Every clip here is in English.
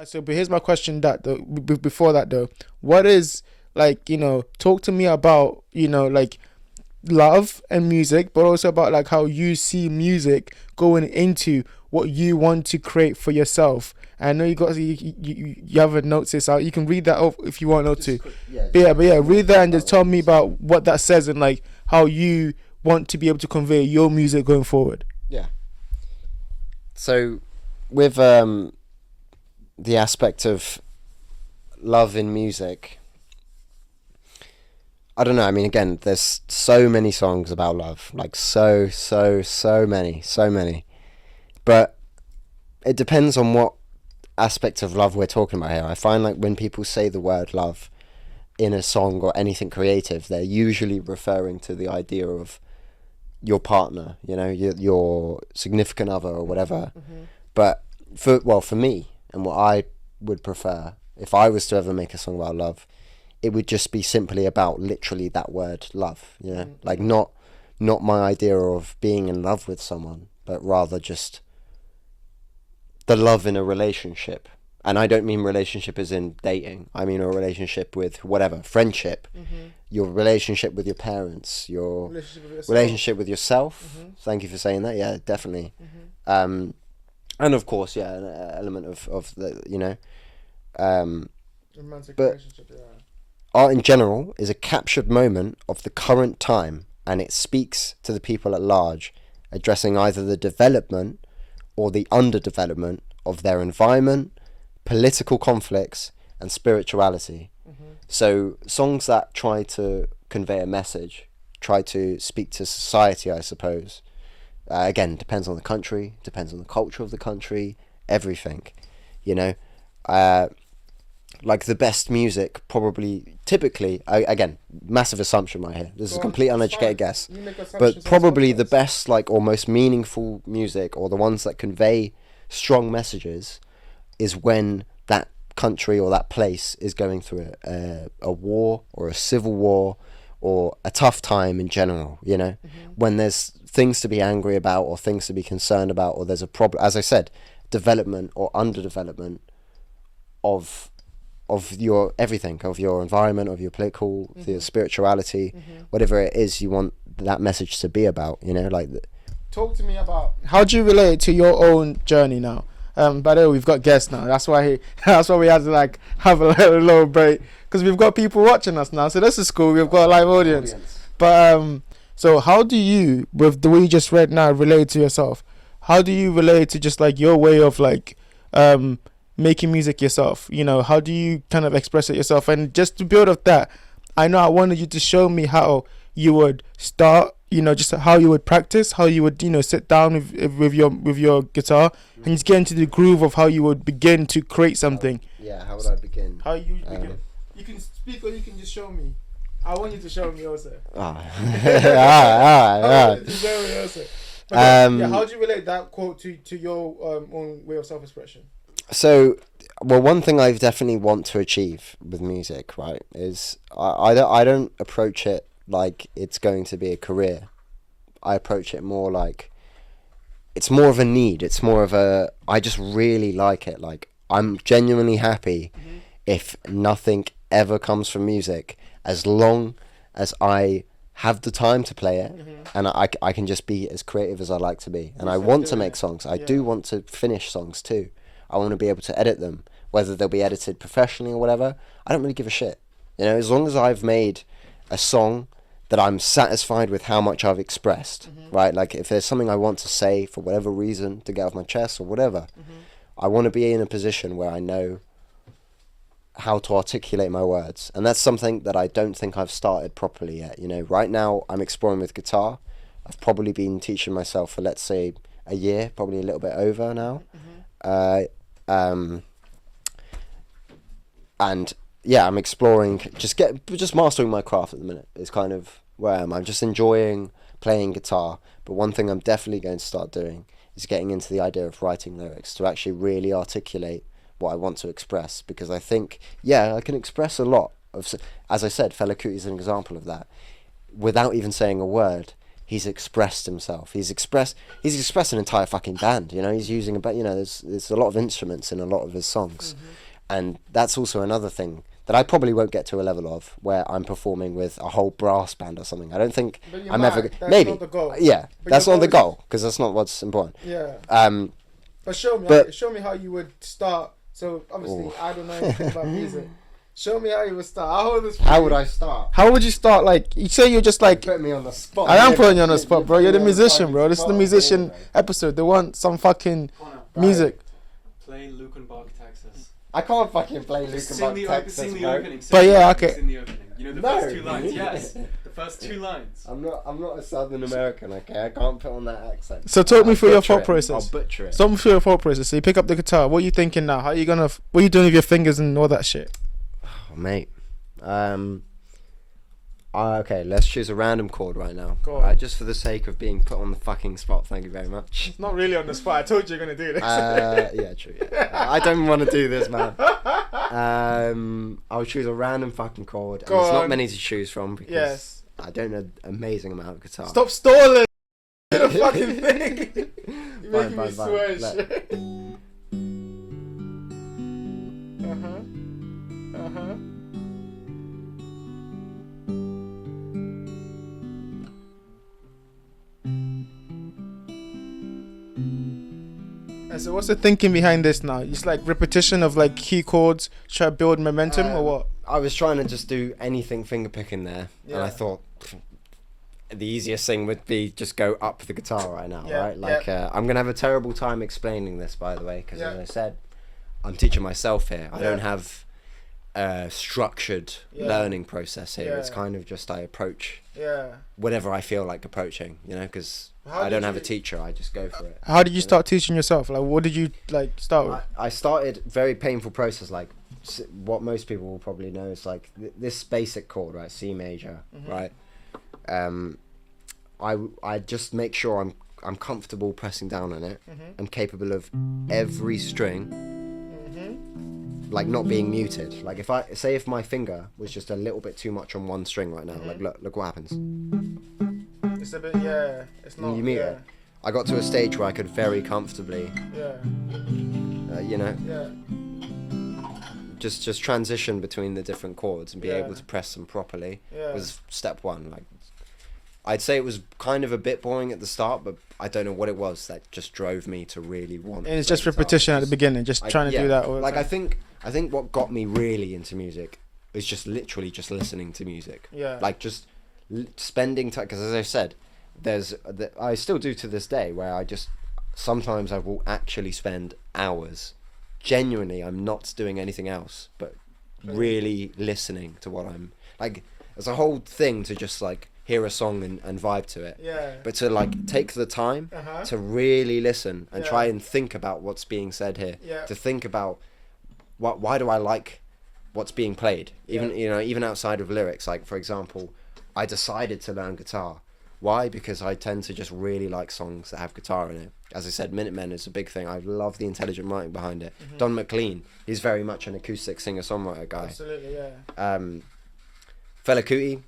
So, but here's my question that though, before that though, what is like, talk to me about, like love and music, but also about like how you see music going into what you want to create for yourself. I know you have a note this out. You can read that off if you want to. Yeah, But yeah, more read talk that and about just what tell you me just said. about what that says and like how you want to be able to convey your music going forward. Yeah. So, with the aspect of love in music, I don't know. I mean, again, there's so many songs about love, like so many, so many. But it depends on what aspect of love we're talking about here. I find like when people say the word love in a song or anything creative, they're usually referring to the idea of your partner, your significant other or whatever. Mm-hmm. But for me and what I would prefer if I was to ever make a song about love, it would just be simply about literally that word love, like Mm-hmm. not my idea of being in love with someone, but rather just the love in a relationship. And I don't mean relationship as in dating. I mean a relationship with whatever, friendship, Mm-hmm. your relationship with your parents, your Relationship with yourself. relationship with yourself. Mm-hmm. Thank you for saying that. Yeah, definitely. Mm-hmm. Um, and of course, yeah, an element of the, Um, Romantic but relationship. Yeah. art in general is a captured moment of the current time, and it speaks to the people at large, addressing either the development or the underdevelopment of their environment, political conflicts, and spirituality. Mm-hmm. So, songs that try to convey a message, try to speak to society, I suppose. Again, depends on the country, depends on the culture of the country, everything, you know. Uh, like the best music, probably, typically, again, massive assumption right here. This is Go a on. complete It's uneducated fine. guess. You make But assumptions on this probably the podcast. best, like, or most meaningful music, or the ones that convey strong messages, is when that country or that place is going through a war or a civil war or a tough time in general, Mm-hmm. when there's things to be angry about or things to be concerned about, or there's a problem, as I said, development or underdevelopment of your everything, of your environment, of your political, your Mm-hmm. spirituality, Mm-hmm. whatever it is you want that message to be about, like Talk to me about how do you relate it to your own journey now. By the way, we've got guests now. That's why that's why we had to like have a little break because we've got people watching us now. So this is cool. We've got a live audience. But so how do you, with the way you just read now, relate to yourself? How do you relate to just like your way of like um making music yourself? How do you kind of express it yourself? And just to build up that, I know I wanted you to show me how you would start. Just how you would practice, how you would sit down with your guitar and just get into the groove of how you would begin to create something. How would I begin? How you begin. um, You can speak or you can just show me. I want you to show me also. ah. I Alright, want you to show me also. Okay, yeah, um how do you relate that quote to your own way of self-expression? so, well, one thing I definitely want to achieve with music, right, is I don't approach it like it's going to be a career. I approach it more like it's more of a need. It's more of a I just really like it. Like I'm genuinely happy Mm-hmm. if nothing ever comes from music, as long as I have the time to play it, Mm-hmm. and I can just be as creative as I like to be. And I Just want to doing make it. songs. I Yeah. do want to finish songs too. I want to be able to edit them, whether they'll be edited professionally or whatever. I don't really give a shit. As long as I've made a song that I'm satisfied with how much I've expressed, Mm-hmm. right? Like if there's something I want to say for whatever reason to get off my chest or whatever, Mm-hmm. I want to be in a position where I know how to articulate my words. And that's something that I don't think I've started properly yet. Right now I'm exploring with guitar. I've probably been teaching myself for, let's say, a year, probably a little bit over now. Mm-hmm. Uh, um, and yeah, I'm exploring, just mastering my craft at the minute is kind of where I am. I'm just enjoying playing guitar. But one thing I'm definitely going to start doing is getting into the idea of writing lyrics to actually really articulate what I want to express, because I think, yeah, I can express a lot of, as I said, Fela Kuti is an example of that. Without even saying a word, he's expressed himself. He's expressed an entire fucking band. You know, he's using there's a lot of instruments in a lot of his songs, and that's also another thing that I probably won't get to a level of where I'm performing with a whole brass band or something. I don't think I'm ever. Maybe. Not the goal. Yeah, But that's your not the goal goal because that's not what's important. Yeah. But But- show me how you would start. So obviously, I don't know anything about music. Show me how you would start. I'll hold this for How you. would I start? How would you start? Like, you say you're just like. Put me on the spot. I am putting you on the spot, bro. You're the putting me on the musician, fucking bro. This is the spot, musician bro. episode. They want some fucking music. Play Lukenbach, Texas. I can't fucking play Just Lukenbach, sing Texas, the bro. opening. But yeah, okay. Sing the opening. You know the No. first two lines. Yes, the first two lines. I'm not a Southern American, okay? I can't put on that accent. So talk me I'll through your butcher thought it. process. I'll butcher it. Talk me through your thought process. So you pick up the guitar. What are you thinking now? How are you gonna? What are you doing with your fingers and all that shit? Oh, mate. Okay, let's choose a random chord right now. Go on. Right, just for the sake of being put on the fucking spot. Thank you very much. It's not really on the spot. I told you you're gonna do this. Yeah, true. Yeah. I don't want to do this, man. I'll choose a random fucking chord. And Go there's not on. many to choose from because Yes. I don't know an amazing amount of guitar. Stop stalling. The fucking thing. You're making me Fine. swear and Let- shit. Uh huh. And so what's the thinking behind this now? It's like repetition of like key chords, try to build momentum or what? I was trying to just do anything finger picking there, and Yeah. I thought the easiest thing would be just go up the guitar right now, Yeah, right? Like I'm gonna have a terrible time explaining this, by the way, because Yeah. as I said, I'm teaching myself here. I Yeah. don't have a structured Yeah. learning process here. It's Yeah. kind of just I approach Yeah. whatever I feel like approaching, because How I don't did have a you- teacher. I just go for it. How did you start teaching yourself? Like, what did you like start with? I started very painful process, like what most people will probably know is like this basic chord, right? C major, right? I just make sure I'm comfortable pressing down on it. I'm capable of every string, like not being muted. Like if my finger was just a little bit too much on one string right now, like look what happens. It's a bit, yeah. It's not. You mute yeah. it. I got to a stage where I could very comfortably, Yeah. you know, Yeah. just transition between the different chords and be Yeah. able to press them properly. Yeah. Was step one. Like I'd say it was kind of a bit boring at the start, but I don't know what it was that just drove me to really want. And it's to play just guitar. repetition at the beginning, just trying to do that all the Like time. I think what got me really into music is just literally just listening to music. Yeah. Like just spending time, because as I said, I still do to this day where sometimes I will actually spend hours. Genuinely, I'm not doing anything else but really listening to what I'm like. There's a whole thing to just like hear a song and vibe to it. Yeah. But to like take the time Uh-huh. to really listen and Yeah. try and think about what's being said here. Yeah. To think about why do I like what's being played? Even even outside of lyrics. Like for example, I decided to learn guitar. Why? Because I tend to just really like songs that have guitar in it. As I said, Minutemen is a big thing. I love the intelligent writing behind it. Don McLean, he's very much an acoustic singer-songwriter guy. Absolutely, yeah. Fela Kuti,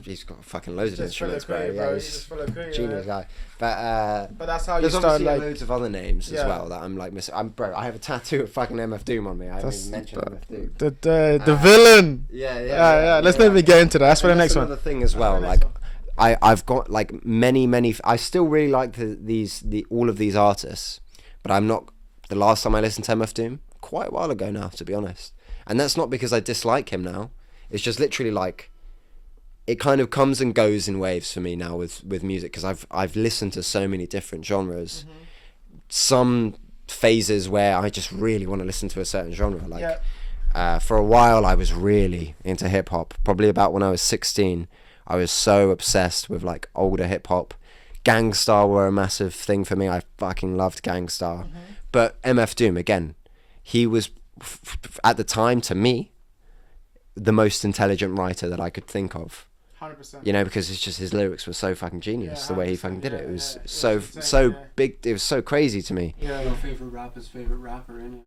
he's got fucking loads of Just Fela instruments, bro. Kuti, Yeah, bro. he's He's just Fela Kuti, genius yeah. guy. But But that's how you there's start, obviously like. loads of other names Yeah. as well that I'm like missing. I have a tattoo of fucking MF Doom on me. I haven't That's- even mentioned MF Doom. The villain. Yeah. Let's not even get into that. That's for the And next another one. thing as well. the Like, next I've got like many. I still really like all of these artists, but I'm not. The last time I listened to MF Doom, quite a while ago now, to be honest. And that's not because I dislike him now. It's just literally like, it kind of comes and goes in waves for me now with music, because I've listened to so many different genres. Some phases where I just really want to listen to a certain genre. Like, for a while I was really into hip hop. Probably about when I was 16, I was so obsessed with like older hip hop. Gang Starr were a massive thing for me. I fucking loved Gang Starr. But MF Doom, again, he was at the time, to me, the most intelligent writer that I could think of. 100%. Because it's just his lyrics were so fucking genius. Yeah, The way he 100%, fucking did it, yeah, it was yeah. so It was insane, yeah. big. It was so crazy to me. Yeah. Your favorite rapper's favorite rapper, innit?